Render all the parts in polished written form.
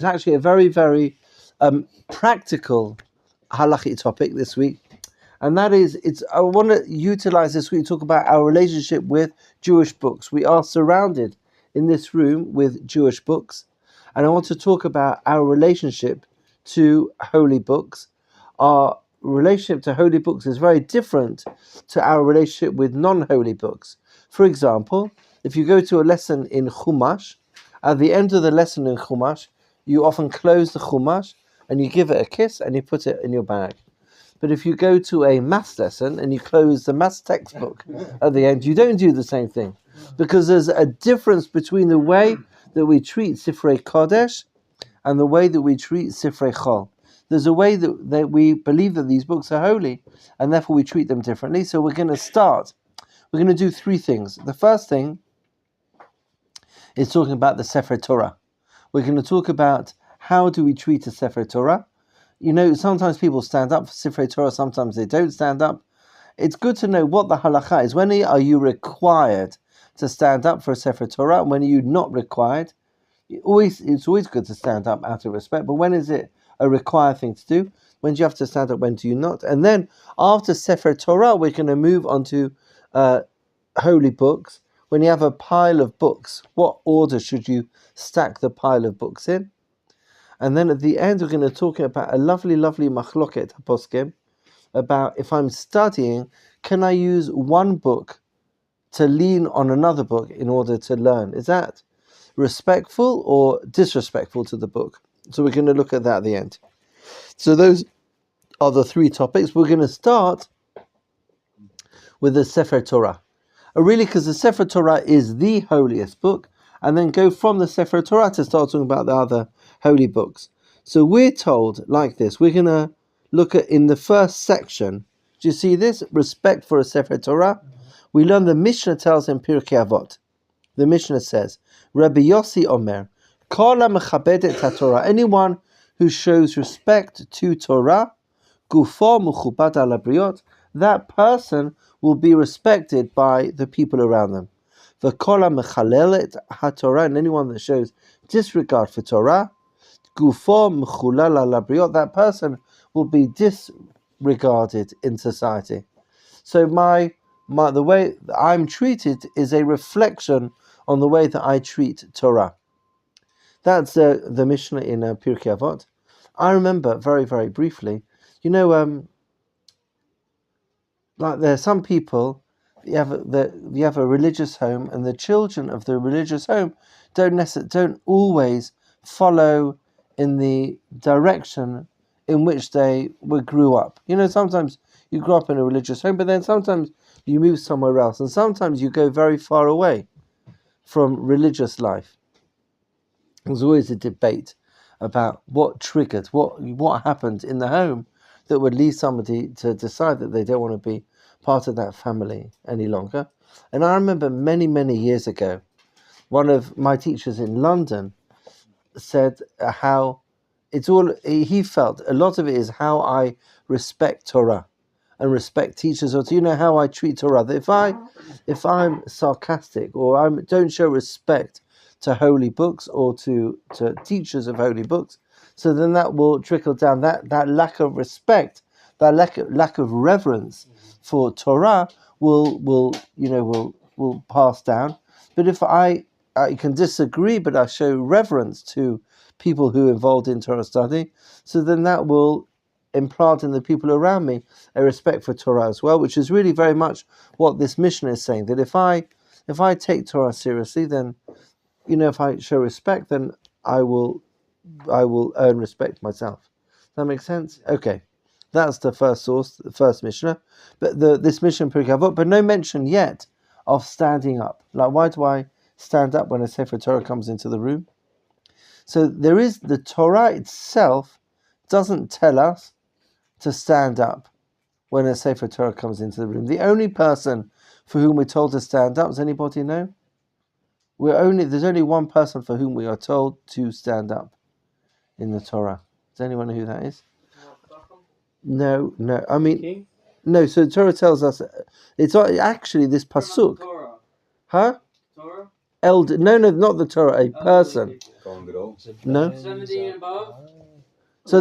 It's actually a very, very practical halachic topic this week, and that is, I want to utilize this week to talk about our relationship with Jewish books. We are surrounded in this room with Jewish books, and I want to talk about our relationship to holy books. Our relationship to holy books is very different to our relationship with non-holy books. For example, if you go to a lesson in Chumash, at the end of the lesson in Chumash, you often close the Chumash and you give it a kiss and you put it in your bag. But if you go to a maths lesson and you close the maths textbook at the end, you don't do the same thing, because there's a difference between the way that we treat Sifrei Kodesh and the way that we treat Sifrei Chol. There's a way that we believe that these books are holy, and therefore we treat them differently. So we're going to do three things. The first thing is talking about the Sefer Torah. We're going to talk about how do we treat a Sefer Torah. You know, sometimes people stand up for Sefer Torah, sometimes they don't stand up. It's good to know what the halakha is. When are you required to stand up for a Sefer Torah, and when are you not required? It's always good to stand up out of respect, but when is it a required thing to do? When do you have to stand up, when do you not? And then after Sefer Torah, we're going to move on to holy books. When you have a pile of books, what order should you stack the pile of books in? And then at the end, we're going to talk about a lovely, lovely machloket haposkim, about if I'm studying, can I use one book to lean on another book in order to learn? Is that respectful or disrespectful to the book? So we're going to look at that at the end. So those are the three topics. We're going to start with the Sefer Torah. Really, because the Sefer Torah is the holiest book, and then go from the Sefer Torah to start talking about the other holy books. So we're told like this. We're going to look at in the first section. Do you see this? Respect for a Sefer Torah. We learn the Mishnah tells in Pirkei Avot. The Mishnah says, Rabbi Yossi Omer, Kol ha-mechabed et ha-Torah. Anyone who shows respect to Torah, gufo mechubad al habriot, that person will be respected by the people around them. V'kol ha-mechalel et ha-Torah, and anyone that shows disregard for Torah, gufo mechulal al habriot, that person will be disregarded in society. So the way that I'm treated is a reflection on the way that I treat Torah. That's the Mishnah in Pirkei Avot. I remember very, very briefly, like there are some people, you have a religious home, and the children of the religious home don't always follow in the direction in which they grew up. Sometimes you grow up in a religious home, but then sometimes you move somewhere else, and sometimes you go very far away from religious life. There's always a debate about what triggered, what happened in the home that would lead somebody to decide that they don't want to be part of that family any longer. And I remember many, many years ago, one of my teachers in London said how he felt a lot of it is how I respect Torah and respect teachers, or how I treat Torah. That if I'm sarcastic or I don't show respect to holy books or to teachers of holy books, so then that will trickle down. That lack of respect, that lack of reverence for Torah will pass down. But if I can disagree, but I show reverence to people who are involved in Torah study, so then that will implant in the people around me a respect for Torah as well, which is really very much what this Mishnah is saying. That if I take Torah seriously, then if I show respect, then I will earn respect myself. Does that make sense? Okay, that's the first source, the first Mishnah. But this Mishnah in Pirkei Avot, but no mention yet of standing up. Like, why do I stand up when a Sefer Torah comes into the room? So the Torah itself doesn't tell us to stand up when a Sefer Torah comes into the room. The only person for whom we're told to stand up, does anybody know? There's only one person for whom we are told to stand up in the Torah. Does anyone know who that is? No. I mean, no. So the Torah tells us it's actually this pasuk. Torah. Huh? Torah? elder. No, not the Torah. A person. No. 70 and above. So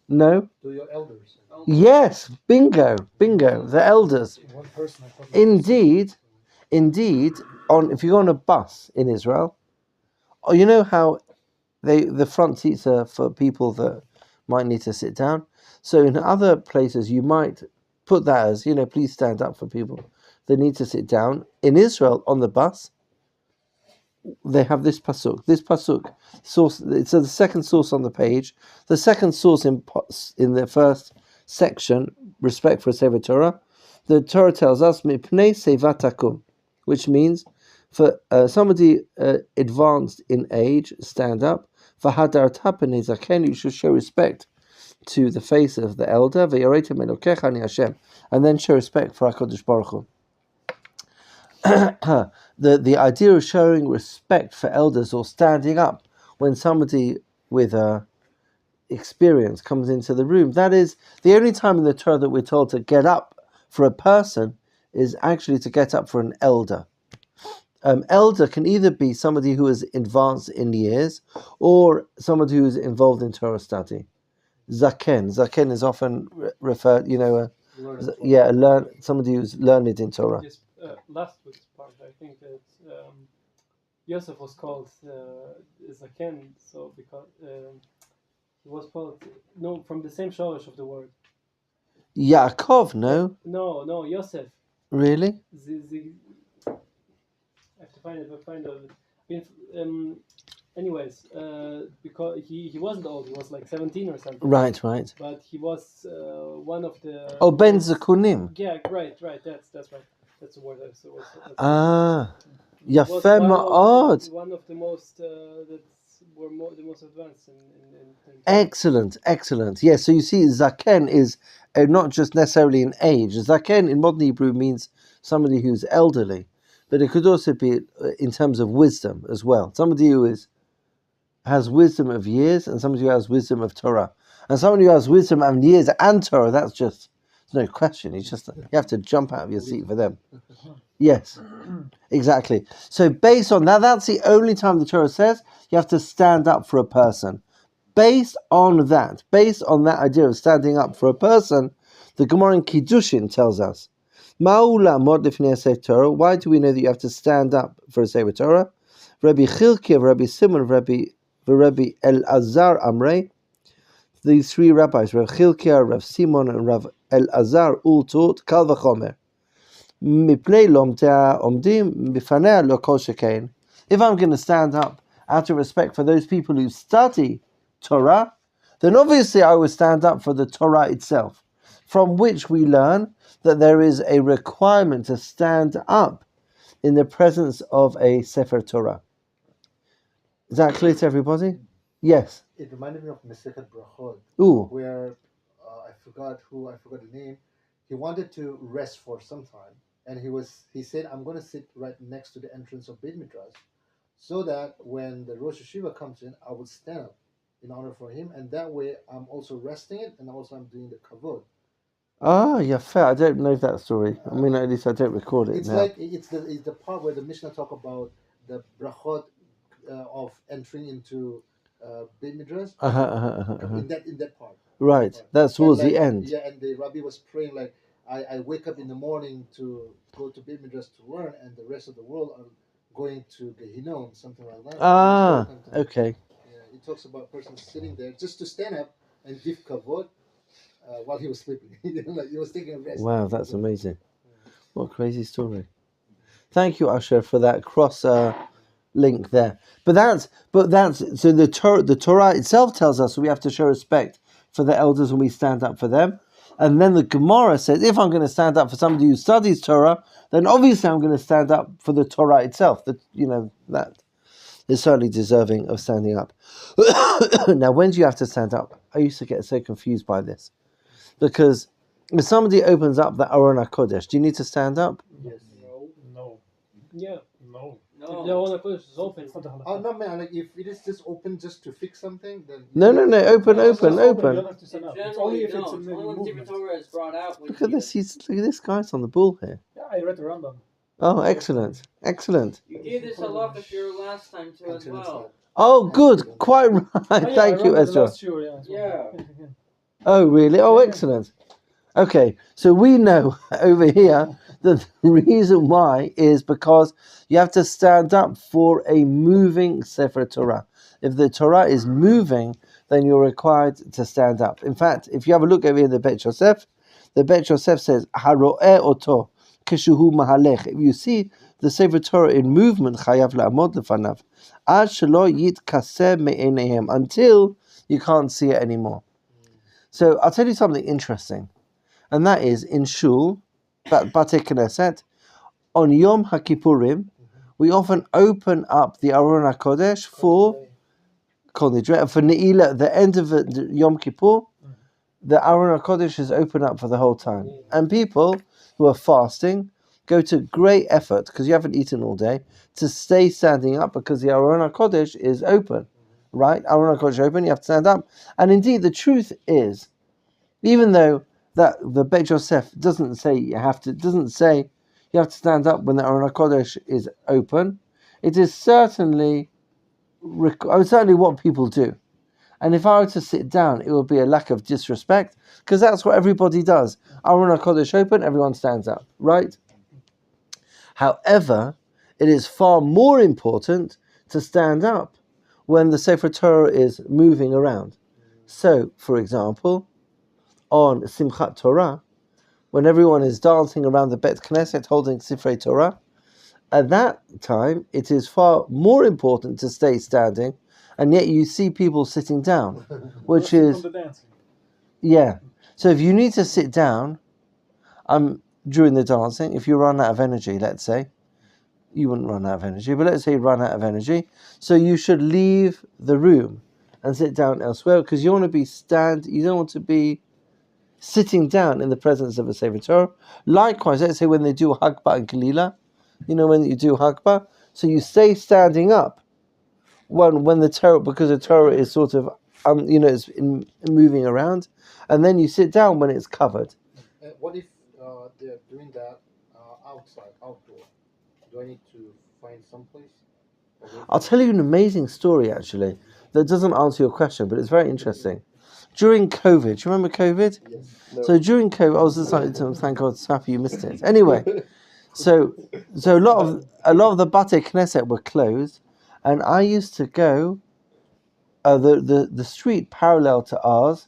no. To your elders. Yes, bingo. The elders. One person. Indeed. If you go on a bus in Israel, you know how the front seats are for people that might need to sit down. So in other places, you might put that as, please stand up for people that need to sit down. In Israel, on the bus, they have this pasuk. This pasuk source. It's the second source on the page. The second source in the first section, respect for Sefer Torah. The Torah tells us mipnei sevatakum, which means for somebody advanced in age, stand up. For hadar tapene zaken, you should show respect to the face of the elder. V'yaretem elokecha ani Hashem, and then show respect for HaKadosh Baruch Hu. The idea of showing respect for elders or standing up when somebody with experience comes into the room, that is the only time in the Torah that we're told to get up for a person is actually to get up for an elder. Elder can either be somebody who is advanced in years or somebody who is involved in Torah study. Zaken is often referred, somebody who's learned in Torah. Yes, last week's part, I think that Yosef was called Zaken, so because he was called from the same shorish of the word. Yaakov, no? No, Yosef. Really? I have to find it. Anyways, because he wasn't old, he was like 17 or something. Right. But he was one of the. Oh, Ben Zekunim. Yeah, right. That's right. That's the word. Yafeh ma'od. One of the most that were the most advanced in Excellent. Yes, so you see, Zaken is not just necessarily in age. Zaken in modern Hebrew means somebody who's elderly, but it could also be in terms of wisdom as well. Somebody who has wisdom of years and somebody who has wisdom of Torah. And somebody who has wisdom of years and Torah, there's no question. You have to jump out of your seat for them. Yes, exactly. So based on that, that's the only time the Torah says you have to stand up for a person. Based on that idea of standing up for a person, the Gemara in Kiddushin tells us, Ma'ula mod lifnei Sefer Torah. Why do we know that you have to stand up for a Sefer Torah? Rabbi Chilkiah, Rabbi Simon, Rabbi El-Azar Amrei. These three rabbis, Rabbi Chilkiah, Rabbi Simon, and Rabbi El-Azar, all taught Kal v'chomer. Mipnei lomtea omdim bifanei lo kol shekain. If I'm going to stand up out of respect for those people who study Torah, then obviously I will stand up for the Torah itself, from which we learn that there is a requirement to stand up in the presence of a Sefer Torah. Is that clear to everybody? Yes. It reminded me of Masechet Brachot, where I forgot the name. He wanted to rest for some time, and he said, "I'm going to sit right next to the entrance of Beit Midrash, so that when the Rosh Hashiva comes in, I will stand up in honor for him, and that way I'm also resting it, and also I'm doing the kavod." Fair. I don't know that story. At least I don't record it. It's now. like it's the part where the Mishnah talk about the brachot of entering into Beit Midrash. In that part. Right. That's towards the end. Yeah, and the Rabbi was praying like, I wake up in the morning to go to Beit Midrash to learn, and the rest of the world are going to Gehinnom, something like that. Okay. Yeah, he talks about a person sitting there just to stand up and give kavod while he was sleeping. Like he was taking a rest. Wow, that's amazing. What a crazy story. Thank you, Asher, for that cross link there. But that's so the Torah itself tells us we have to show respect for the elders when we stand up for them. And then the Gemara says, if I'm going to stand up for somebody who studies Torah, then obviously I'm going to stand up for the Torah itself. That is certainly deserving of standing up. Now, when do you have to stand up? I used to get so confused by this. Because if somebody opens up the Aron HaKodesh, do you need to stand up? Yes. No. Yeah. No. No. If the Aron HaKodesh is open, it's not a Oh no, man! Like if it is just open just to fix something, then No, open. You don't have to stand up. It's only Generally, if no. it's in the Only when the movement. Torah is brought out. Look at this. Look at this guy's on the ball here. Yeah, I read the Rambam. Oh, excellent. Excellent. You gave this halacha for your last time too as well. Oh, good. Quite right. Thank you, Ezra. Yeah. Oh, really? Oh, excellent. Okay, so we know over here that the reason why is because you have to stand up for a moving Sefer Torah. If the Torah is moving, then you're required to stand up. In fact, if you have a look over here in the Bet Yosef, the Bet Yosef says, Haro'eh oto kishuhu mahalech. If you see the Sefer Torah in movement, chayav la'amod lefanav, ad shelo yitkaseh me'eneihem, until you can't see it anymore. So I'll tell you something interesting. And that is in Shul, Batei Knesset, on Yom HaKippurim, we often open up the Aron HaKodesh for Ne'ilah, the end of Yom Kippur. The Aron HaKodesh is open up for the whole time. And people who are fasting go to great effort, because you haven't eaten all day, to stay standing up because the Aron HaKodesh is open. Right? Aron HaKodesh is open, you have to stand up. And indeed, the truth is, even though that the Beit Yosef doesn't say you have to stand up when the Aron HaKodesh is open, it is certainly what people do. And if I were to sit down, it would be a lack of disrespect, because that's what everybody does. Aron HaKodesh open, everyone stands up, right? However, it is far more important to stand up when the Sefer Torah is moving around. So, for example, on Simchat Torah, when everyone is dancing around the Bet Knesset holding Sifrei Torah, at that time it is far more important to stay standing, and yet you see people sitting down, which is So if you need to sit down, during the dancing, if you run out of energy, let's say, you wouldn't run out of energy, but let's say you run out of energy, so you should leave the room and sit down elsewhere, because you want to be you don't want to be sitting down in the presence of a Sefer Torah. Likewise, let's say when they do Hagbah and Kalila, when you do Hagbah, so you stay standing up when the Torah, because the Torah is sort of, is moving around, and then you sit down when it's covered. What if they're doing that outdoor? Do I need to find some place? I'll tell you an amazing story, actually, that doesn't answer your question, but it's very interesting. During COVID, do you remember COVID? Yes. No. So during COVID, I was just like, thank God, happy you missed it. Anyway, so a lot of the Batei Knesset were closed, and I used to go. The street parallel to ours,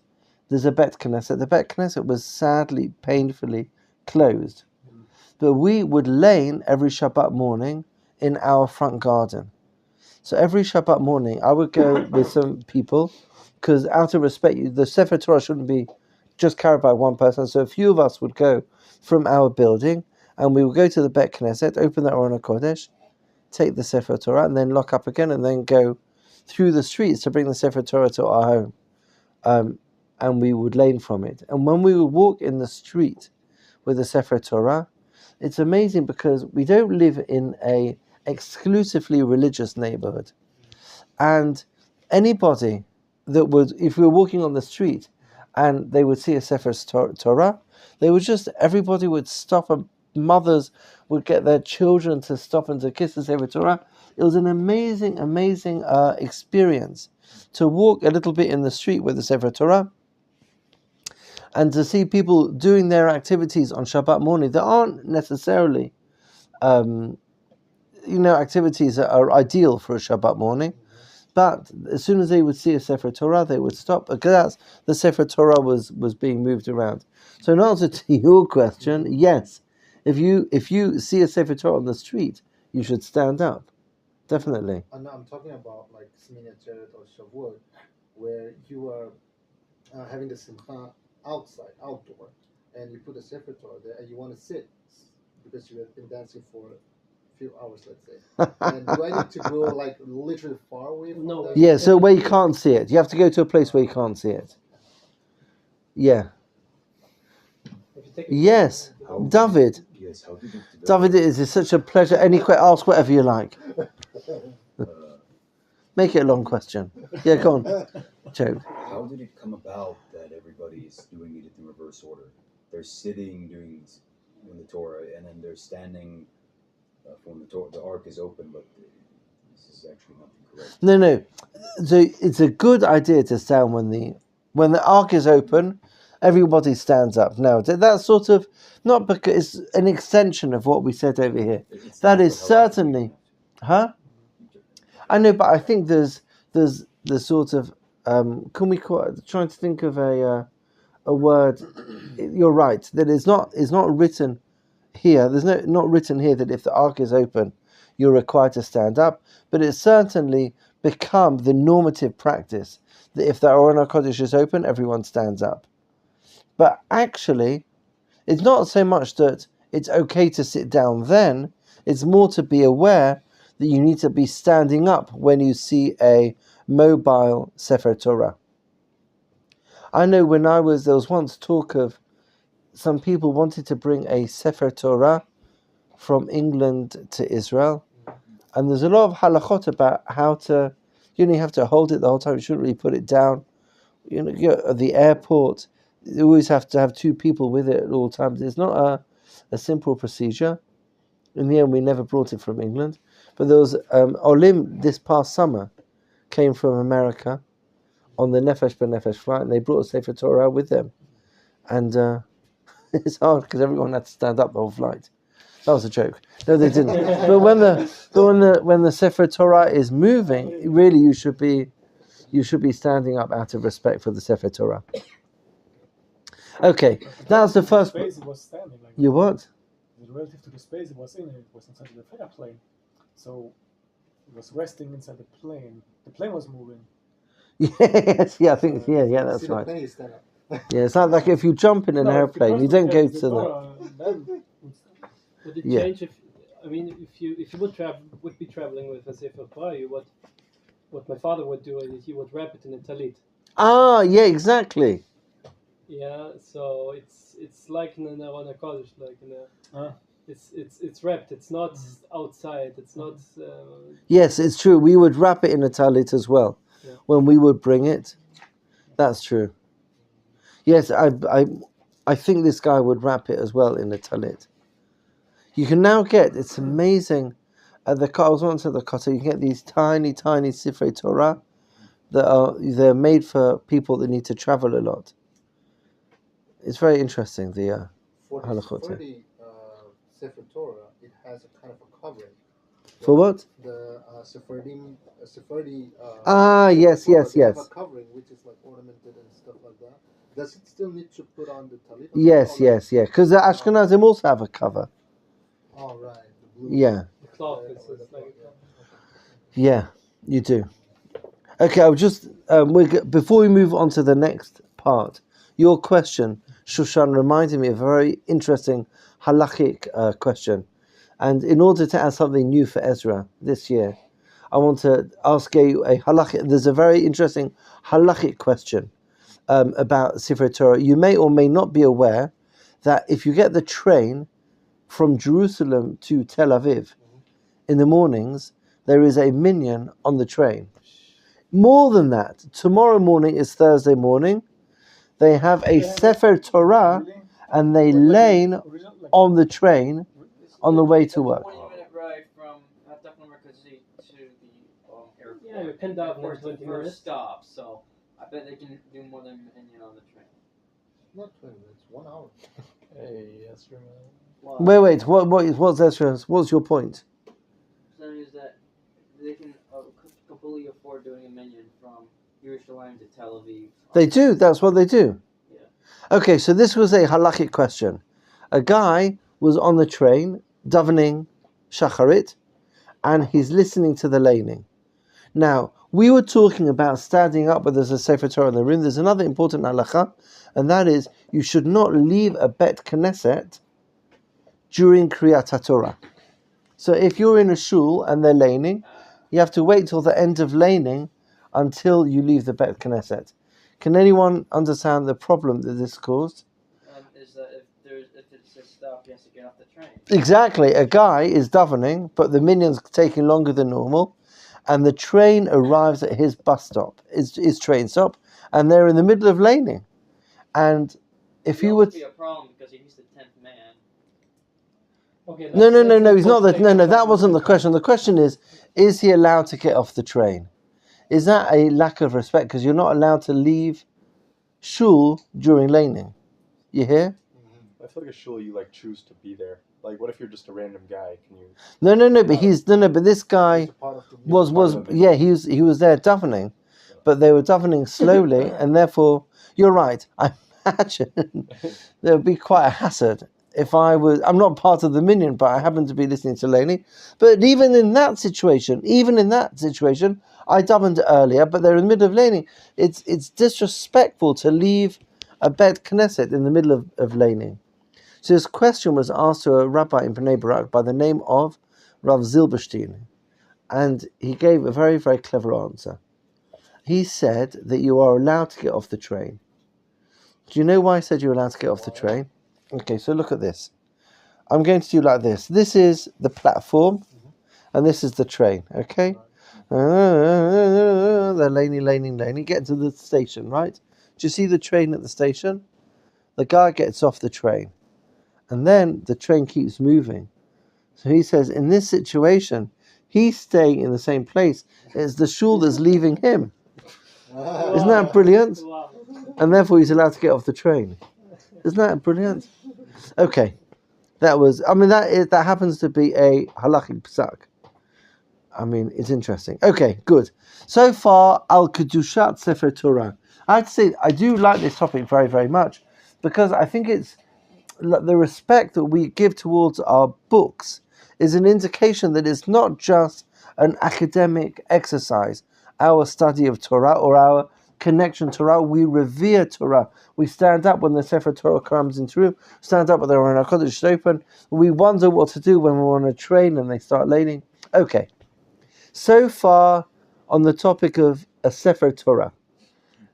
there's a Bet Knesset. The Bet Knesset was sadly, painfully closed, but we would lane every Shabbat morning in our front garden. So every Shabbat morning, I would go with some people, because out of respect, the Sefer Torah shouldn't be just carried by one person. So a few of us would go from our building, and we would go to the Bet Knesset, open the Aron HaKodesh, take the Sefer Torah, and then lock up again, and then go through the streets to bring the Sefer Torah to our home. And we would lane from it. And when we would walk in the street with the Sefer Torah, it's amazing, because we don't live in a exclusively religious neighborhood, and anybody that would, if we were walking on the street and they would see a Sefer Torah, everybody would stop, and mothers would get their children to stop and to kiss the Sefer Torah. It was an amazing experience to walk a little bit in the street with the Sefer Torah, and to see people doing their activities on Shabbat morning that aren't necessarily activities that are ideal for a Shabbat morning, but as soon as they would see a Sefer Torah, they would stop, because the Sefer Torah was being moved around. So in answer to your question, yes, if you see a Sefer Torah on the street, you should stand up, definitely. And I'm talking about like Shmini Atzeret or Shavuot, where you are having the Simcha outdoor, and you put a Sefer Torah there, and you want to sit because you have been dancing for a few hours, let's say. And do I need to go like literally far away from that? Yeah, so where you can't see it. You have to go to a place where you can't see it. Yeah. Yes, David. Yes, how did you David, it is such a pleasure. Ask whatever you like. Make it a long question. Yeah, go on. Joe. How did it come about that everybody is doing it in reverse order? They're sitting doing the Torah, and then they're standing when the ark is open, but this is actually not correct. No. So it's a good idea to stand when the ark is open. Everybody stands up. Now that's sort of not because it's an extension of what we said over here. That is certainly, huh? I know, but I think there's the sort of can we call it, trying to think of a word. You're right that it's not written here. There's not written here that if the ark is open, you're required to stand up. But it's certainly become the normative practice that if the Aron HaKodesh is open, everyone stands up. But actually, it's not so much that it's okay to sit down then. It's more to be aware that you need to be standing up when you see a mobile Sefer Torah. I know there was once talk of some people wanted to bring a Sefer Torah from England to Israel, and there's a lot of halachot about how to, you have to hold it the whole time. You shouldn't really put it down. At the airport, you always have to have two people with it at all times. It's not a simple procedure. In the end, we never brought it from England. But there was Olim this past summer came from America on the Nefesh B'Nefesh flight, and they brought a Sefer Torah with them. And it's hard because everyone had to stand up the whole flight. That was a joke. No, they didn't. But when the Sefer Torah is moving, really you should be standing up out of respect for the Sefer Torah. Okay, that's the first. Space it was standing. Like you what? Relative to the space it was in, it was inside the airplane. So it was resting inside the plane. The plane was moving. Yes, yeah, I think that's right. Yeah, it's not like if you jump in an airplane, you don't go to the. Would it change if you would be traveling with a Sefer Torah? What my father would do is he would wrap it in a talit. Ah, yeah, exactly. Yeah, so it's like in an Aron HaKodesh, like in a. It's wrapped. It's not outside. It's not. Yes, it's true. We would wrap it in a talit as well when we would bring it. That's true. Yes, I think this guy would wrap it as well in a talit. You can now get, it's amazing. I was once at the Kotel. You can get these tiny Sifrei Torah they're made for people that need to travel a lot. It's very interesting. The halachot. For the Sefer Torah, it has a kind of a covering. For what? The Sephardi. Yes. Have a covering which is like ornamented and stuff like that. Does it still need to put on the talit? Yes. Because the Ashkenazim also have a cover. Oh right. Yeah. The cloth is like. Yeah, you do. Okay, I'll just before we move on to the next part, your question, Shushan, reminded me of a very interesting halachic question. And in order to add something new for Ezra this year, I want to ask you a halachic. There's a very interesting halachic question about Sifrei Torah. You may or may not be aware that if you get the train from Jerusalem to Tel Aviv in the mornings, there is a minyan on the train. More than that, tomorrow morning is Thursday morning. They have a Sefer Torah and they lane on the train on the way to work. 20-minute ride from Tachon Merkazi to the airport. Yeah, you can down for 20 minutes. First stop, so I bet they can do more than a minyan on the train. Not 20 minutes, 1 hour. Hey, Ezra. Wow. Wait. What's Ezra's? What's your point? So is that they can completely afford doing a minyan from Yerushalayim to Tel Aviv. They do. That's what they do. Yeah. Okay, so this was a halachic question. A guy was on the train, davening shacharit, and he's listening to the laning. Now, we were talking about standing up when there's a Sefer Torah in the room. There's another important halacha, and that is you should not leave a Bet Knesset during Kriyat HaTorah. So if you're in a shul and they're laning, you have to wait till the end of laning until you leave the Bet Knesset. Can anyone understand the problem that this caused? Is that if it's a stop, he has to get off the train. Exactly. A guy is davening, but the minyan's taking longer than normal, and the train arrives at his bus stop, his train stop, and they're in the middle of laning. And if you would... be a problem because he's the 10th man. Okay, No, let's he's not that. take No, the that time. wasn't the question. The question is he allowed to get off the train? Is that a lack of respect? Because you're not allowed to leave shul during laning. You hear? I feel like a shul you like choose to be there. Like, what if you're just a random guy? Can you? No. But this guy He's a part of the was he was there davening, but they were davening slowly, and therefore you're right. I imagine there would be quite a hazard if I was. I'm not part of the minyan, but I happen to be listening to Lainey. But even in that situation, I davened earlier, but they're in the middle of laning. It's disrespectful to leave a bet Knesset in the middle of laning. So this question was asked to a rabbi in Bnei Brak by the name of Rav Zilberstein, and he gave a very, very clever answer. He said that you are allowed to get off the train. Do you know why I said you're allowed to get off the train? Okay, so look at this. I'm going to do like this. This is the platform, and this is the train, okay? They're laning, get to the station, right? Do you see the train at the station? The guy gets off the train, and then the train keeps moving. So he says, in this situation, he's staying in the same place. It's the shul that's leaving him. Isn't that brilliant? Wow. And therefore he's allowed to get off the train. Isn't that brilliant? Okay. That happens to be a halachic psak. I mean, it's interesting. Okay, good. So far, Al-Kedushat Sefer Torah. I have to say, I do like this topic very, very much, because I think it's the respect that we give towards our books is an indication that it's not just an academic exercise, our study of Torah or our connection to Torah. We revere Torah. We stand up when the Sefer Torah comes into the room, stand up when the Aron HaKodesh is open. We wonder what to do when we're on a train and they start laning. Okay. So far on the topic of a Sefer Torah.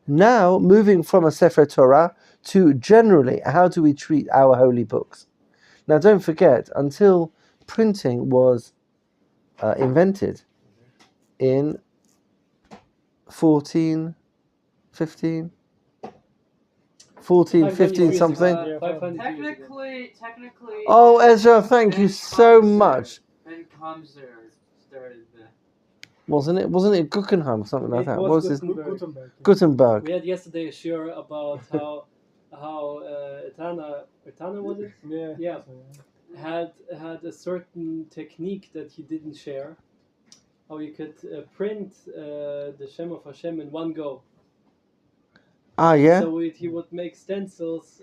Now, moving from a Sefer Torah to generally, how do we treat our holy books? Now, don't forget, until printing was invented in 1415 something. 500 technically. Oh, Ezra, thank you so much. Ben Kamser started the. Wasn't it Guggenheim or something like that? What was this? Gutenberg. Gutenberg. We had yesterday a share about how Etana was it? Yeah. Had a certain technique that he didn't share. How you could print the Shem of Hashem in one go. Ah, yeah. So he would make stencils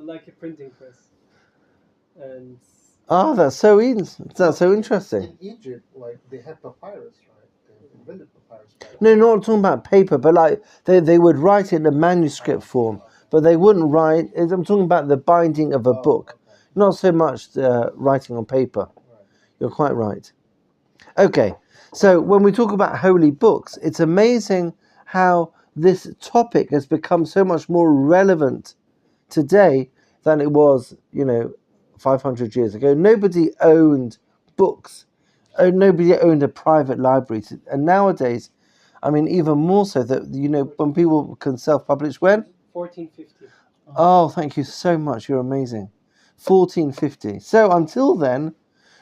like a printing press. And that's so interesting. In Egypt, like they had papyrus, right? They invented papyrus. No, not talking about paper, but like they would write it in a manuscript form, but they wouldn't write. I'm talking about the binding of a book, not so much writing on paper. You're quite right. Okay, so when we talk about holy books, it's amazing how this topic has become so much more relevant today than it was, 500 years ago. Nobody owned books. Nobody owned a private library. And nowadays, I mean, even more so that, when people can self-publish, when? 1450. Oh, thank you so much. You're amazing. 1450. So until then,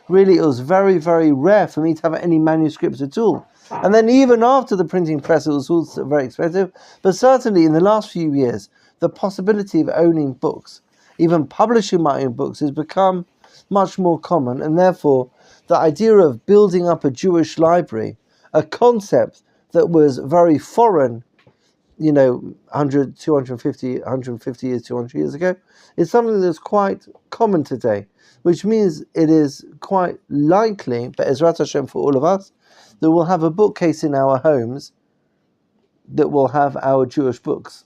really, it was very, very rare for me to have any manuscripts at all. And then even after the printing press, it was also very expensive. But certainly in the last few years, the possibility of owning books, even publishing my own books, has become much more common. And therefore, the idea of building up a Jewish library, a concept that was very foreign, 100, 250, 150 years, 200 years ago, is something that's quite common today, which means it is quite likely, but Ezrat Hashem for all of us, that we'll have a bookcase in our homes that will have our Jewish books.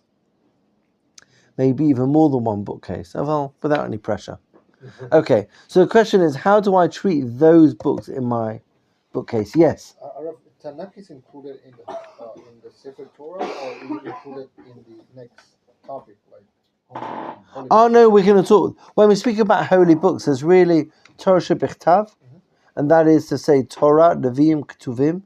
Maybe even more than one bookcase, well, without any pressure. Okay, so the question is, how do I treat those books in my bookcase? Yes? Tanakh is included in the Sefer Torah, or is it included in the next topic, like holy no, we're going to talk, when we speak about holy books, there's really Torah Shebichtav, and that is to say Torah, Nevi'im, Ketuvim,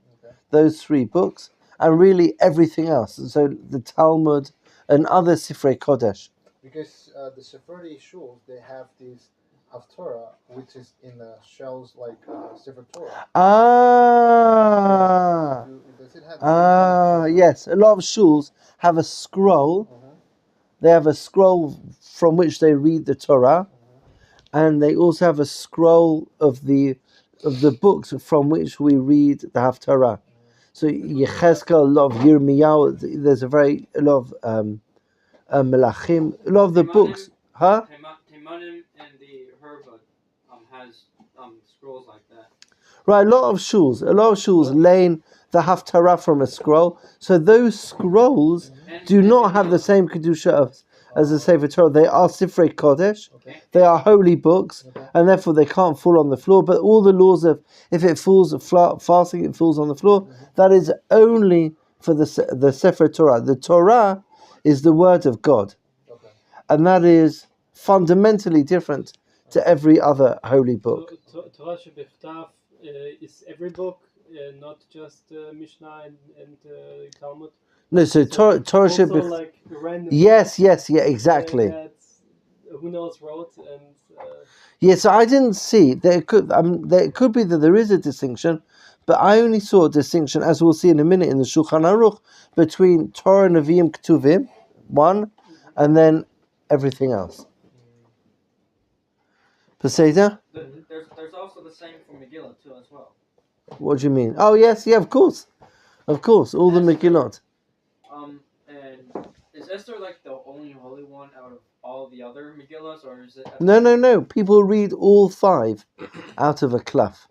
those three books, and really everything else. So the Talmud and other Sifrei Kodesh. Because the Sephardi shuls, they have these Haftorah, which is in shells like Sefer Torah. Does it have the same thing? Yes. A lot of shuls have a scroll. They have a scroll from which they read the Torah, and they also have a scroll of the books from which we read the Haftarah. So Yechezkel, a lot of Yirmiyahu, there's a lot of Melachim, a lot of the books. Huh? Temanim and the Herba has scrolls like that. Right, a lot of shuls laying the Haftarah from a scroll. So those scrolls do not have the same kedusha as the Sefer Torah. They are Sifrei Kodesh. Okay. They are holy books, and therefore they can't fall on the floor. But all the laws of if it falls fasting, it falls on the floor. That is only for the Sefer Torah. The Torah is the word of God, and that is fundamentally different to every other holy book. Torah Shebechtav is every book, not just Mishnah and Talmud. No, so Torah Shebechtav. Like random. Yes, exactly. Who knows wrote and. Yes, so I didn't see there could be that there is a distinction, but I only saw a distinction, as we'll see in a minute in the Shulchan Aruch, between Torah, Nevi'im, Ketuvim, one, and then everything else. Peseda? There's also the same for Megillah too as well. What do you mean? Oh yes, of course, all the Megillot. And is Esther like the only holy one out of all the other Megillas, or is it? No. People read all 5 out of a cloth.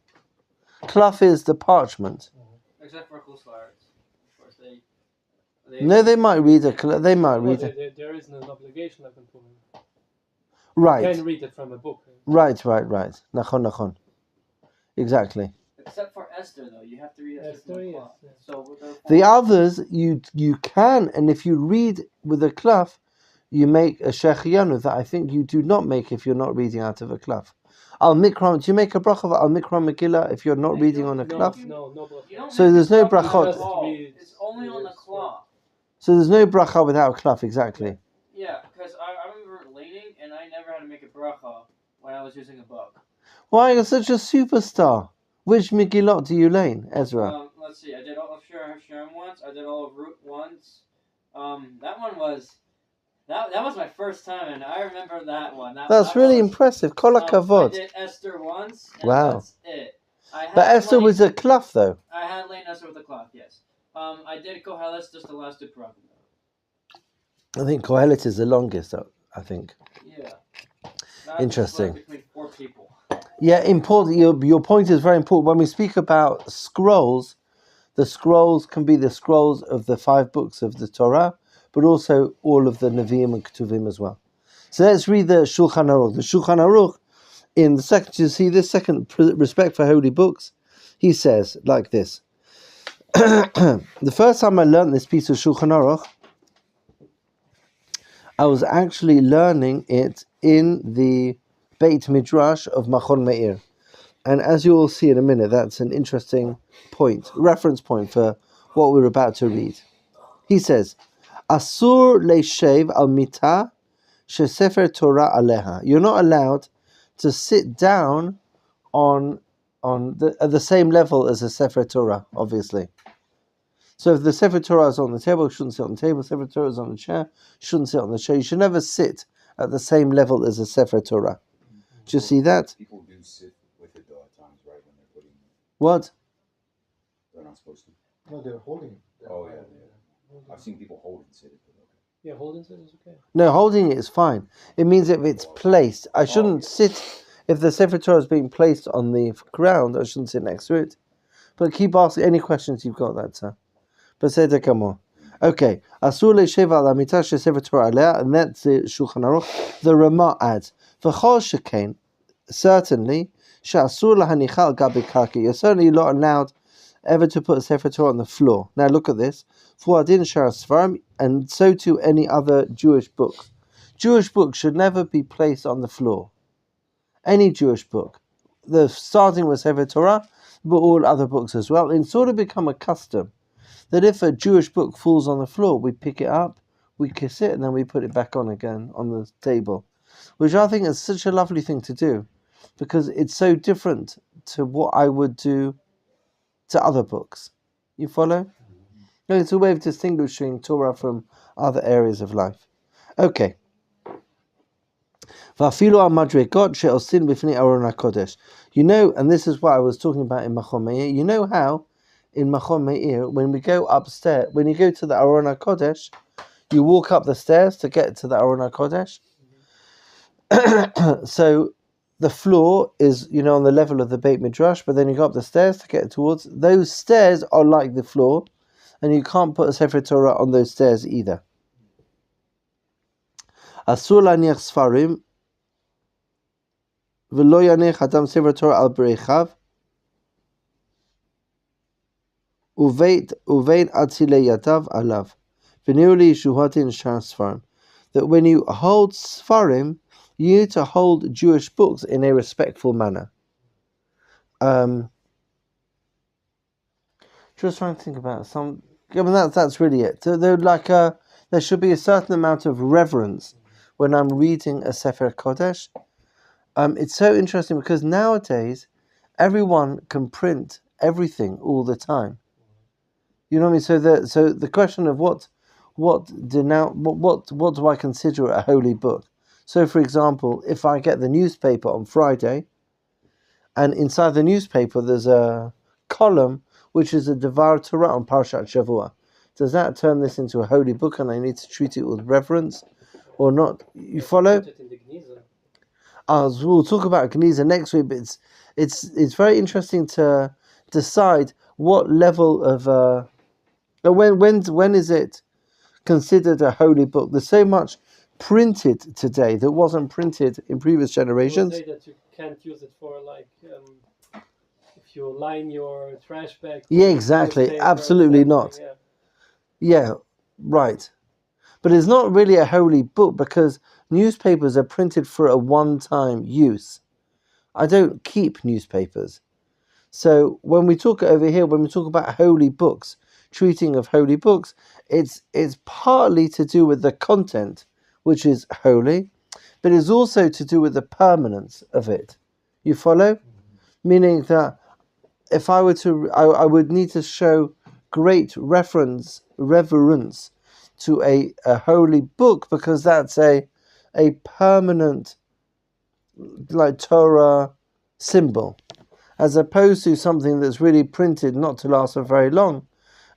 Cloth is the parchment. Except for Chuslards. Of course, they might read it. They might read it. There isn't an obligation like in Purim. Right. You can read it from a book. Right. Nachon. Exactly. Except for Esther, though, you have to read Esther from a cloth. Yes. So the others, you can, and if you read with a cloth, you make a shechianu that I think you do not make if you're not reading out of a cloth. Al Mikram, do you make a bracha of Al Mikram Megillah if you're not reading on a cloth? No bracha. So there's no brachot. It's only on the cloth. So there's no bracha without a cloth, exactly. Yeah, because I remember laning, and I never had to make a bracha when I was using a book. Why, you're such a superstar. Which Megillot do you lane, Ezra? Let's see, I did all of Shem once, I did all of Root once. That one was... That was my first time, and I remember that one. That's really impressive. Kol hakavod. I did Esther once, and wow. That's it. But Esther was a cloth, though. I had lain Esther with a cloth, yes. I did Kohelet just the last 2 prophets. I think Kohelet is the longest, I think. Yeah. Interesting. Between 4 people. Yeah, important. Your point is very important. When we speak about scrolls, the scrolls can be the scrolls of the 5 books of the Torah, but also all of the Nevi'im and Ketuvim as well. So let's read the Shulchan Aruch. The Shulchan Aruch, in the second, you see this second respect for holy books, he says like this. The first time I learned this piece of Shulchan Aruch, I was actually learning it in the Beit Midrash of Machon Meir. And as you will see in a minute, that's an interesting reference point for what we're about to read. He says, Asur leishev al mitah shesefer Torah aleha. You're not allowed to sit down at the same level as a Sefer Torah, obviously. So if the Sefer Torah is on the table, you shouldn't sit on the table. Sefer Torah is on the chair, you shouldn't sit on the chair. You should never sit at the same level as a Sefer Torah. Do you see that? People do sit with it though at times, right, when they're putting... What? They're not supposed to. No, they're holding it. Oh, yeah. I've seen people hold and sit it, but okay. Yeah, holding it is okay. No, holding it is fine. It means if it's placed. I shouldn't sit... If the Sefer Torah is being placed on the ground, I shouldn't sit next to it. But keep asking any questions you've got, that, sir. But say the come on. Okay. Asur le'shev al hamitah shesefer Torah aleh, and that's the Shulchan Aruch. The Ramah adds, v'chol shekain, certainly, she'asur lahanicha al gabi karka. You're certainly not allowed ever to put a Sefer Torah on the floor. Now look at this. Fuadin shar svarim, and so too any other Jewish books. Jewish books should never be placed on the floor. Any Jewish book. The starting with Sefer Torah, but all other books as well. And it's sort of become a custom that if a Jewish book falls on the floor, we pick it up, we kiss it, and then we put it back on again on the table. which I think is such a lovely thing to do, because it's so different to what I would do to other books. You follow? No, it's a way of distinguishing Torah from other areas of life. Okay. You know, and this is what I was talking about in Machon Meir. You know how in Machon Meir, when we go upstairs, when you go to the Aron HaKodesh, you walk up the stairs to get to the Aron HaKodesh. So the floor is, on the level of the Beit Midrash, but then you go up the stairs to get towards. Those stairs are like the floor, and you can't put a Sefer Torah on those stairs either. Asur laniach sfarim, v'lo yanech adam Sefer Torah al bereichav, uvein atzilei yadav alav, v'niru li yeshuhatin shar sfarim. That when you hold sfarim, you need to hold Jewish books in a respectful manner. Just trying to think about some. That's really it. So there should be a certain amount of reverence when I'm reading a Sefer Kodesh. It's so interesting because nowadays everyone can print everything all the time. You know what I mean? So the question of what do I consider a holy book? So, for example, if I get the newspaper on Friday, and inside the newspaper there's a column which is a Devar Torah on Parshat Shavua, does that turn this into a holy book and I need to treat it with reverence or not? You follow? We'll talk about Geniza next week, but it's very interesting to decide what level of when is it considered a holy book. There's so much printed today that wasn't printed in previous generations. I would say that you can't use it for if you line your trash bag. Yeah, exactly. Absolutely not. Yeah, right. But it's not really a holy book because newspapers are printed for a one-time use. I don't keep newspapers. So when we talk over here, when we talk about holy books, treating of holy books, it's partly to do with the content, which is holy, but it's also to do with the permanence of it. You follow? Meaning that if I were to, I would need to show great reverence to a holy book because that's a permanent, like Torah symbol, as opposed to something that's really printed not to last for very long,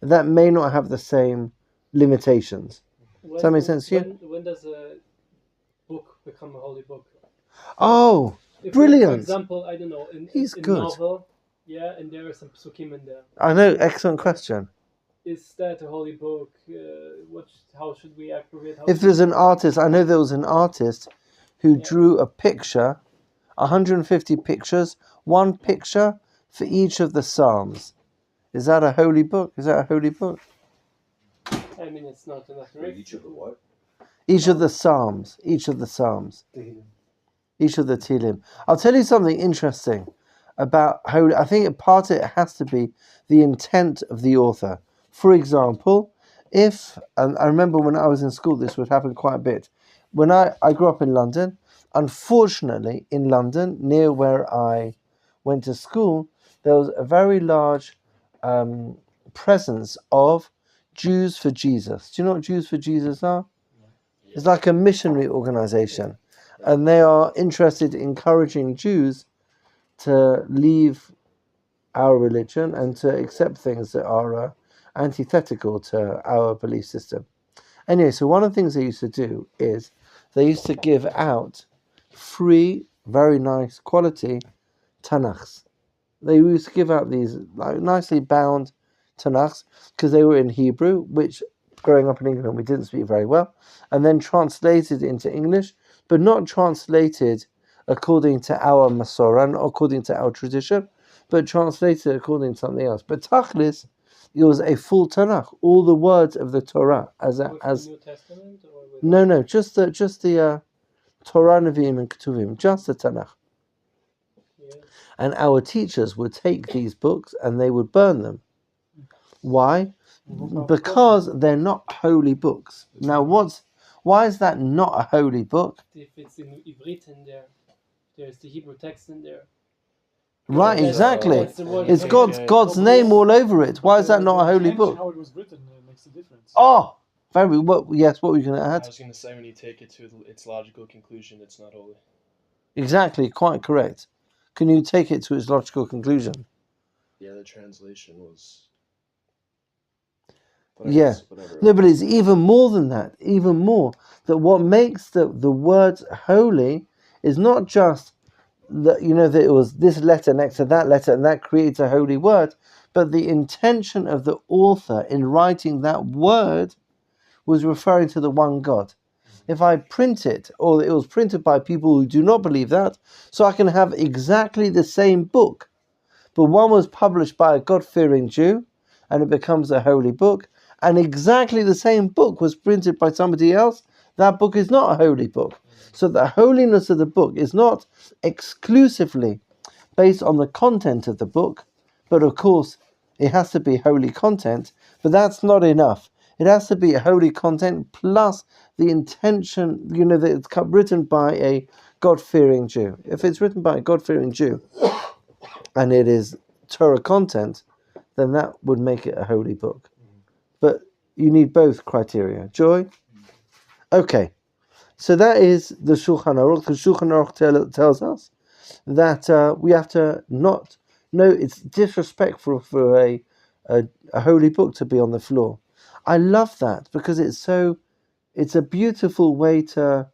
that may not have the same limitations. Does that make sense to you? When does a book become a holy book? Oh, if brilliant! For example, I don't know, in good. Novel, and there are some psukim in there. I know, excellent question. Is that a holy book? How should we approve it? If there's an artist, I know there was an artist who drew a picture, 150 pictures, one picture for each of the Psalms. Is that a holy book? Is that a holy book? I mean, it's not enough. Each of the what? Each of the Psalms. Each of the Tehillim. I'll tell you something interesting about holy. I think part of it has to be the intent of the author. For example, and I remember when I was in school, this would happen quite a bit. When I grew up in London, unfortunately, in London, near where I went to school, there was a very large presence of Jews for Jesus. Do you know what Jews for Jesus are? It's like a missionary organization, and they are interested in encouraging Jews to leave our religion and to accept things that are antithetical to our belief system. Anyway, so one of the things they used to do is they used to give out free, very nice quality Tanakhs. They used to give out these like nicely bound Tanakhs because they were in Hebrew, which growing up in England we didn't speak very well, and then translated into English, but not translated according to our Masorah, not according to our tradition, but translated according to something else. But Tachlis, it was a full Tanakh, all the words of the Torah as the New Testament, or no, just the Torah, Nevi'im, and Ketuvim, just the Tanakh. Yeah. And our teachers would take these books and they would burn them. Why? Because they're not holy books. Now, what's Why is that not a holy book? If it's in Ivrit in there, there's the Hebrew text in there. Right, exactly. That's the word. It's God's name all over it. Why is that not a holy book? How it was written makes a difference. Oh, very well. Yes, what were you going to I add? was going to say, when you take it to its logical conclusion, it's not holy. Exactly, quite correct. Can you take it to its logical conclusion? Yeah, the translation was... Yeah. No, but it's even more than that. Even more. That what makes the words holy is not just that, that it was this letter next to that letter and that creates a holy word, but the intention of the author in writing that word was referring to the one God. If I print it, or it was printed by people who do not believe that, so I can have exactly the same book, but one was published by a God-fearing Jew, and it becomes a holy book, and exactly the same book was printed by somebody else, that book is not a holy book. So the holiness of the book is not exclusively based on the content of the book, but of course it has to be holy content, but that's not enough. It has to be a holy content plus the intention, that it's written by a God-fearing Jew. If it's written by a God-fearing Jew and it is Torah content, then that would make it a holy book. But you need both criteria. Joy? Okay. So that is the Shulchan Aruch. The Shulchan Aruch tells us that we have to not... No, it's disrespectful for a holy book to be on the floor. I love that because it's a beautiful way to,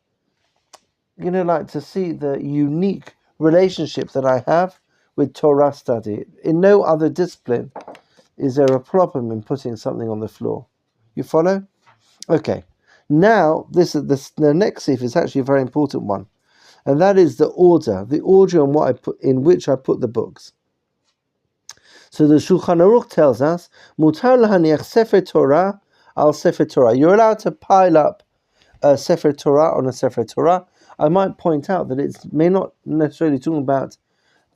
to see the unique relationship that I have with Torah study. In no other discipline is there a problem in putting something on the floor. You follow? Okay. Now, the next sif is actually a very important one, and that is the order in which I put the books. So the Shulchan Aruch tells us, Mutar lahaniach Sefer Torah al Sefer Torah. You're allowed to pile up a Sefer Torah on a Sefer Torah. I might point out that it may not necessarily talking about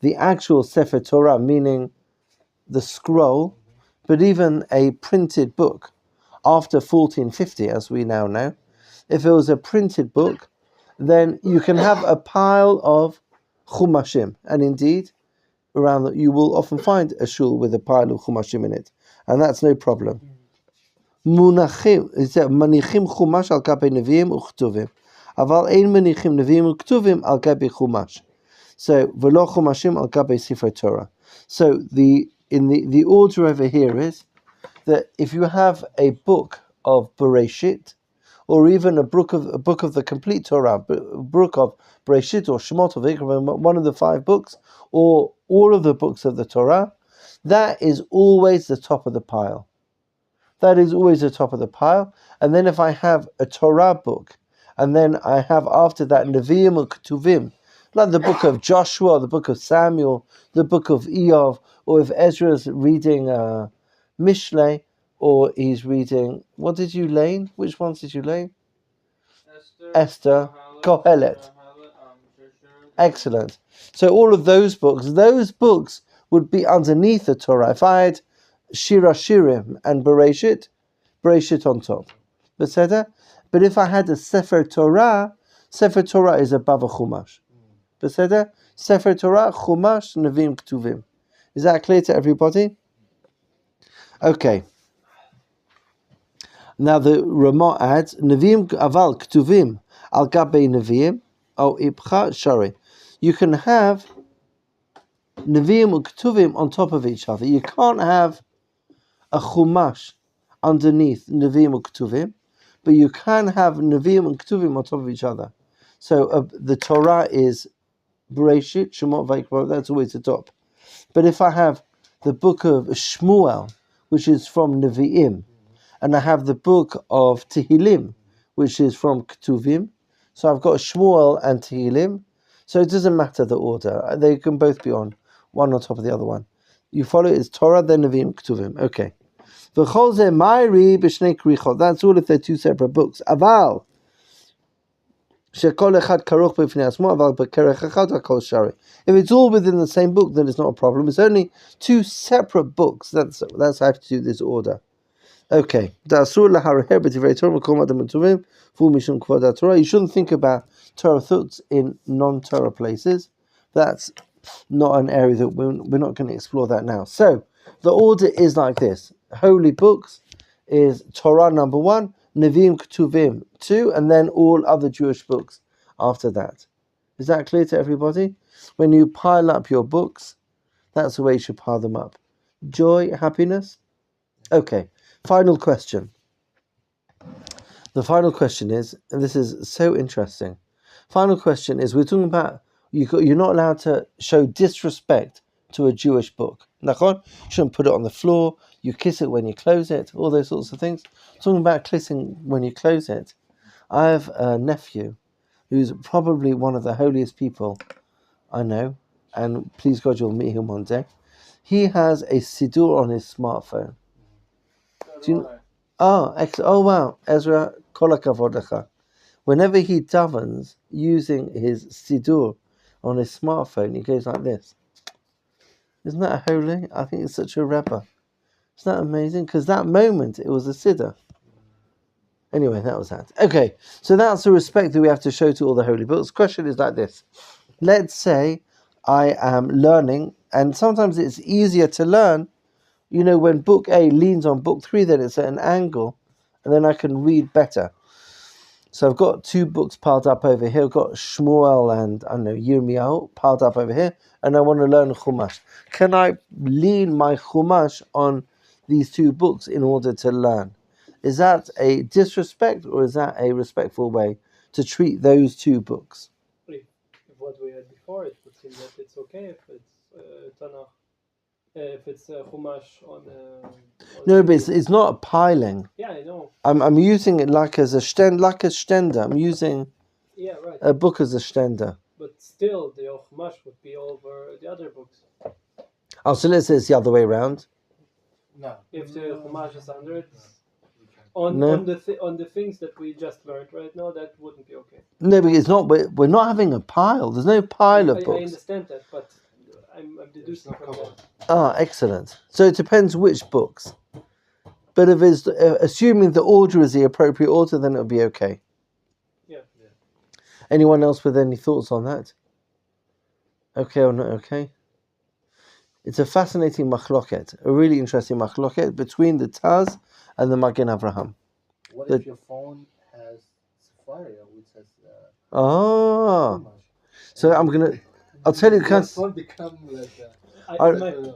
the actual Sefer Torah, meaning the scroll, but even a printed book after 1450, as we now know. If it was a printed book, then you can have a pile of chumashim, and indeed, you will often find a shul with a pile of chumashim in it, and that's no problem. Manichim chumash al gabe neviim uchtuvim, aval ein manichim neviim uchtuvim al gabe chumash. So v'lo chumashim al gabe sefer Torah. So the order over here is that if you have a book of Bereshit, or even a book of the complete Torah, a book of Bereshit or Shemot or Vayikra, one of the 5 books, or all of the books of the Torah, that is always the top of the pile. That is always the top of the pile. And then if I have a Torah book, and then I have after that Nevi'im or Ketuvim, like the book of Joshua, the book of Samuel, the book of Eov, or if Ezra's reading Mishlei, or he's reading, what did you lane? Which ones did you lane? Esther, Kohelet. Excellent. So all of those books would be underneath the Torah. If I had Shira Shirim and Bereshit on top. But if I had a Sefer Torah is above a Chumash. Sefer Torah, Chumash, Nevi'im, Ketuvim. Is that clear to everybody? Okay. Now the Ramah adds, Nevi'im aval Ketuvim al gabe Nevi'im, or Ibcha Shari. You can have Nevi'im or Ketuvim on top of each other. You can't have a Chumash underneath Nevi'im or Ketuvim, but you can have Nevi'im and Ketuvim on top of each other. So the Torah is Bereshit, Shemot, Vayikra, that's always the top. But if I have the book of Shmuel, which is from Nevi'im, and I have the book of Tehillim, which is from Ketuvim, so I've got Shmuel and Tehillim, so it doesn't matter the order. They can both be on one on top of the other one. You follow it, it's Torah, then Nevi'im, Ketuvim. Okay. That's all if they're 2 separate books. Aval. If it's all within the same book, then it's not a problem. It's only 2 separate books. That's how I have to do this order. Okay. You shouldn't think about Torah thoughts in non-Torah places. That's not an area that we're not going to explore that now. So the order is like this: holy books is Torah number 1, Nevi'im Ketuvim 2, and then all other Jewish books after that. Is that clear to everybody? When you pile up your books, that's the way you should pile them up. Joy, happiness. Okay. Final question. The final question is, and this is so interesting. Final question is, we're talking about you're not allowed to show disrespect to a Jewish book. Nachon? You shouldn't put it on the floor. You kiss it when you close it. All those sorts of things. Talking about kissing when you close it. I have a nephew who's probably one of the holiest people I know, and please God you'll meet him one day. He has a siddur on his smartphone. Do you know? Oh, excellent. Oh, wow. Ezra, kol hakavod lecha. Whenever he davens using his siddur on his smartphone, he goes like this. Isn't that holy? I think it's such a rebbe. Isn't that amazing? Because that moment, it was a siddur. Anyway, that was that. Okay, so that's the respect that we have to show to all the holy books. Question is like this. Let's say I am learning, and sometimes it's easier to learn, when book A leans on book 3, then it's at an angle, and then I can read better. So I've got 2 books piled up over here. I've got Shmuel and, Yirmiyahu piled up over here, and I want to learn Chumash. Can I lean my Chumash on these 2 books in order to learn? Is that a disrespect, or is that a respectful way to treat those 2 books? If what we had before, it would seem that it's okay if it's Tanakh. If it's Chumash on no, but it's not piling. Yeah, I know. I'm using it like as a stender. I'm using right. a book as a stender. But still, the Chumash would be over the other books. Oh, so let's say it's the other way around. No. If the Chumash is under it, No. on the things that we just learned right now, that wouldn't be okay. No, but it's not. We're not having a pile. There's no pile of books. I understand that, but I'm deducing from that. Ah, excellent. So it depends which books. But if it's assuming the order is the appropriate order, then it'll be okay. Yeah. Anyone else with any thoughts on that? Okay or not okay? It's a fascinating machloket, a really interesting machloket between the Taz and the Magen Avraham. What if your phone has Safari, which has so I'll tell you.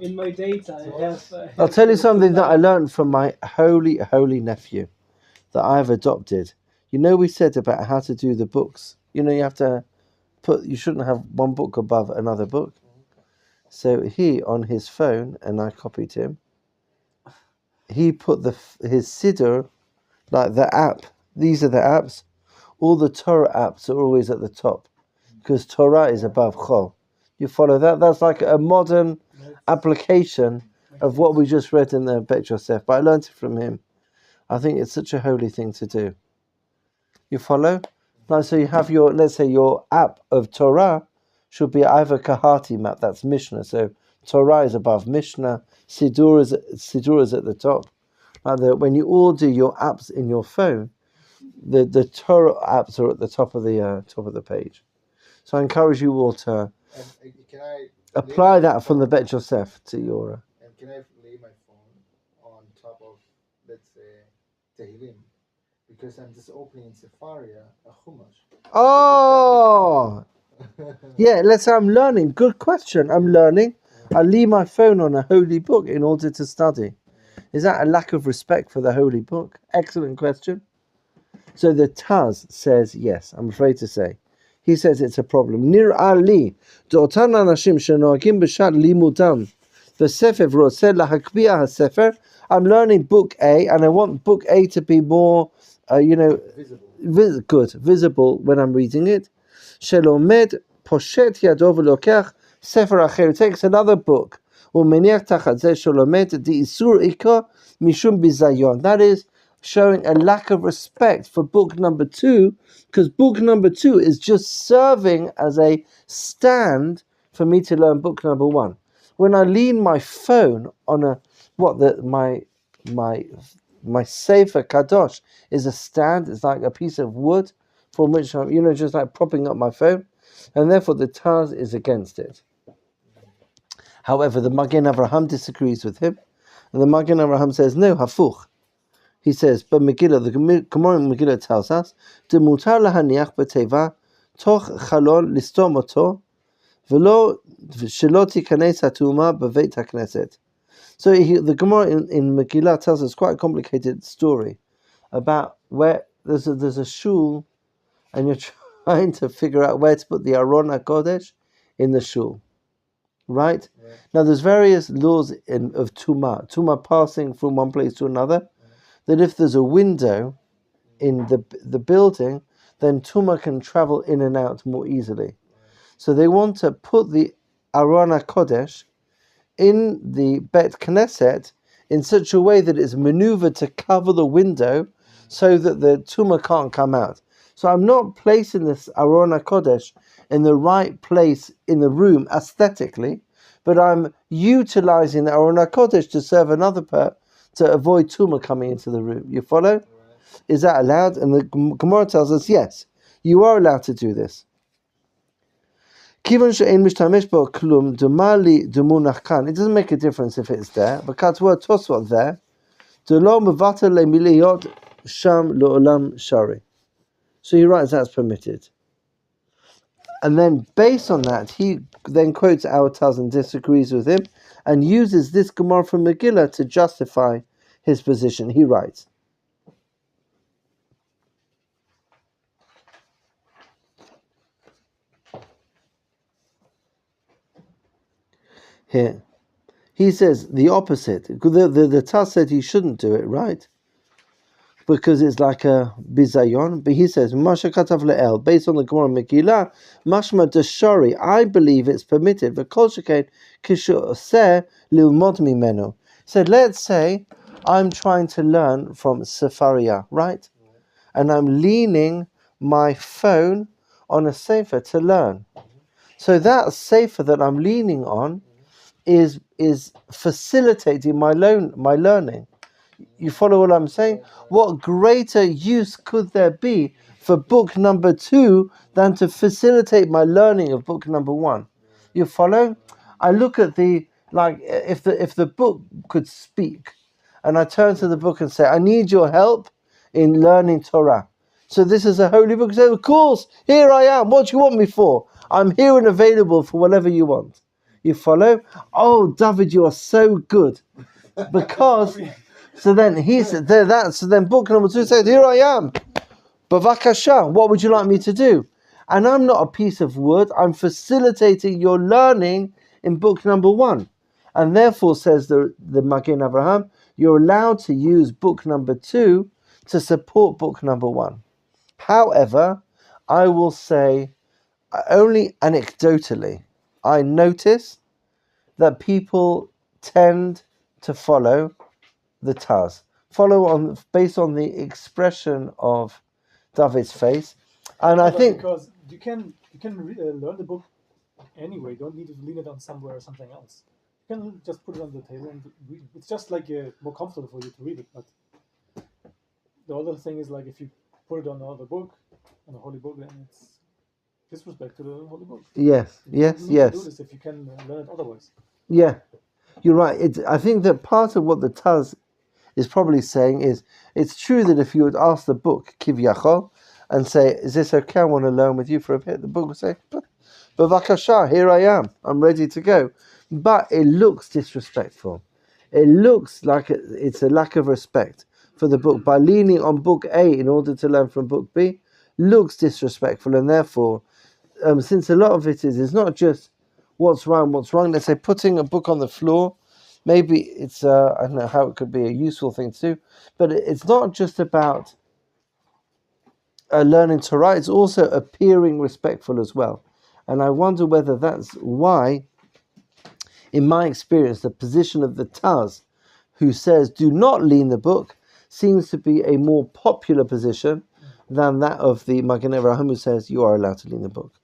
In my data, I have. I'll tell you something that I learned from my holy nephew that I have adopted. We said about how to do the books. You have to you shouldn't have one book above another book. So he, on his phone, and I copied him, he put his siddur, like the app. These are the apps. All the Torah apps are always at the top, because Torah is above Chol. You follow that? That's like a modern application of what we just read in the Bet Yosef. But I learned it from him. I think it's such a holy thing to do. You follow? Now, so you have let's say your app of Torah should be either Kahati map, that's Mishnah. So Torah is above Mishnah, Siddur is at the top. Now, when you all do your apps in your phone, the Torah apps are at the top of the page. So I encourage you all to apply that from the Bet Yosef to your. And can I lay my phone on top of, let's say, Tehillim? Because I'm just opening in Safari a Chumash. Oh! Yeah, let's say I'm learning. Good question. I'm learning. I leave my phone on a holy book in order to study. Is that a lack of respect for the holy book? Excellent question. So the Taz says yes, I'm afraid to say. He says it's a problem. Nir Ali, Dotan Anashim Shenoagim B'Shat Limudam. The Sefer Roseh Lahakbiya HaSefer. I'm learning book A, and I want book A to be more, visible when I'm reading it. Shelomed Poshet Yadov Lokach Sefer Acher. Takes another book. Umeniach Tachat Zeh Shelomed Di Isur Ika Mishum Bizayon. That is showing a lack of respect for book number 2, because book number 2 is just serving as a stand for me to learn book number 1. When I lean my phone on my my Sefer Kadosh is a stand. It's like a piece of wood from which I'm, just like propping up my phone, and therefore the Taz is against it. However, the Magen Avraham disagrees with him, and the Magen Avraham says, no, hafuch. He says, but Megillah, the Gemara in Megillah tells us, de mutar lahaniach b'teva toch chalon listom oto v'lo shelo tikanes hatuma b'veit hakneset. So the Gemara in Megillah tells us quite a complicated story about where there's a shul, and you're trying to figure out where to put the Aron HaKodesh in the shul. Right? Now there's various laws of Tumah passing from one place to another, that if there's a window in the building, then Tumah can travel in and out more easily. So they want to put the Aron HaKodesh in the Bet Knesset in such a way that it's maneuvered to cover the window so that the Tumah can't come out. So I'm not placing this Aron HaKodesh in the right place in the room aesthetically, but I'm utilizing the Aron HaKodesh to serve another to avoid Tumah coming into the room. You follow? Right. Is that allowed? And the Gemara tells us, yes, you are allowed to do this. It doesn't make a difference if it's there. Because Tosfot there, so he writes that's permitted. And then based on that, he then quotes our Taz and disagrees with him, and uses this Gemara from Megillah to justify his position. He writes, here, he says the opposite. The Taz said he shouldn't do it, right? Because it's like a bizayon. But he says, Masha Katav Le'el, based on the Gemara Megillah, Mashma Deshari, I believe it's permitted. V'kol shekain kishu oseh lilmod mimenu. Said, let's say I'm trying to learn from Sefaria, right? And I'm leaning my phone on a sefer to learn. So that sefer that I'm leaning on is facilitating my learning. You follow what I'm saying? What greater use could there be for book number 2 than to facilitate my learning of book number 1? You follow? I look at if the book could speak, and I turn to the book and say, I need your help in learning Torah. So this is a holy book. I say, of course, here I am. What do you want me for? I'm here and available for whatever you want. You follow? Oh, David, you are so good. Because, so then he said that. So then book number 2 said, here I am. Bavakasha, what would you like me to do? And I'm not a piece of wood. I'm facilitating your learning in book number 1. And therefore, says the Magen Avraham, you're allowed to use book number 2 to support book number 1. However, I will say, only anecdotally, I notice that people tend to follow the Taz, based on the expression of David's face, and I think because you can learn the book anyway. You don't need to lean it on somewhere or something else. You can just put it on the table and read. It's just like more comfortable for you to read it. But the other thing is, like, if you put it on another book, on a holy book, then it's disrespect to the holy book. Yes. You don't need to do this if you can learn it otherwise. Yeah, you're right. I think that part of what the Taz is probably saying is, it's true that if you would ask the book, Kivyachol, and say, is this okay, I want to learn with you for a bit, the book would say, Bavakasha, here I am, I'm ready to go. But it looks disrespectful. It looks like it's a lack of respect for the book. By leaning on book A in order to learn from book B, looks disrespectful, and therefore, since a lot of it is not just what's wrong, let's say putting a book on the floor, maybe it's, I don't know how it could be a useful thing to do, but it's not just about learning Torah, it's also appearing respectful as well. And I wonder whether that's why, in my experience, the position of the Taz, who says do not lean the book, seems to be a more popular position than that of the Magen Avraham, who says you are allowed to lean the book.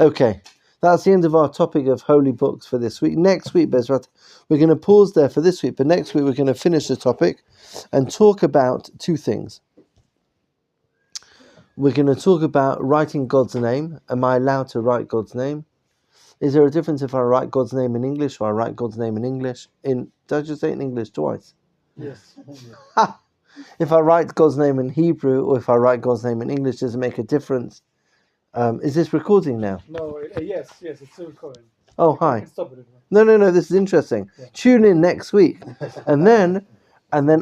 Okay, That's the end of our topic of holy books for this week. Next week, Bezrat, we're going to pause there for this week, but next week we're going to finish the topic and talk about two things. We're going to talk about writing God's name. Am I allowed to write God's name? Is there a difference if I write God's name in English or I write God's name in English? Did I just say it in English twice? Yes. If I write God's name in Hebrew or if I write God's name in English, does it make a difference? Is this recording now? No, yes, it's still recording. Oh, You hi. can stop it. No, this is interesting. Yeah. Tune in next week. And then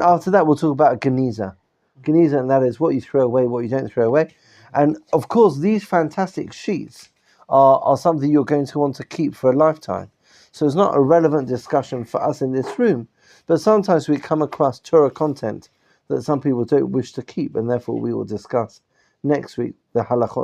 after that, we'll talk about Geniza. Geniza, and that is what you throw away, what you don't throw away. And of course, these fantastic sheets are something you're going to want to keep for a lifetime. So it's not a relevant discussion for us in this room, but sometimes we come across Torah content that some people don't wish to keep, and therefore we will discuss next week the halachot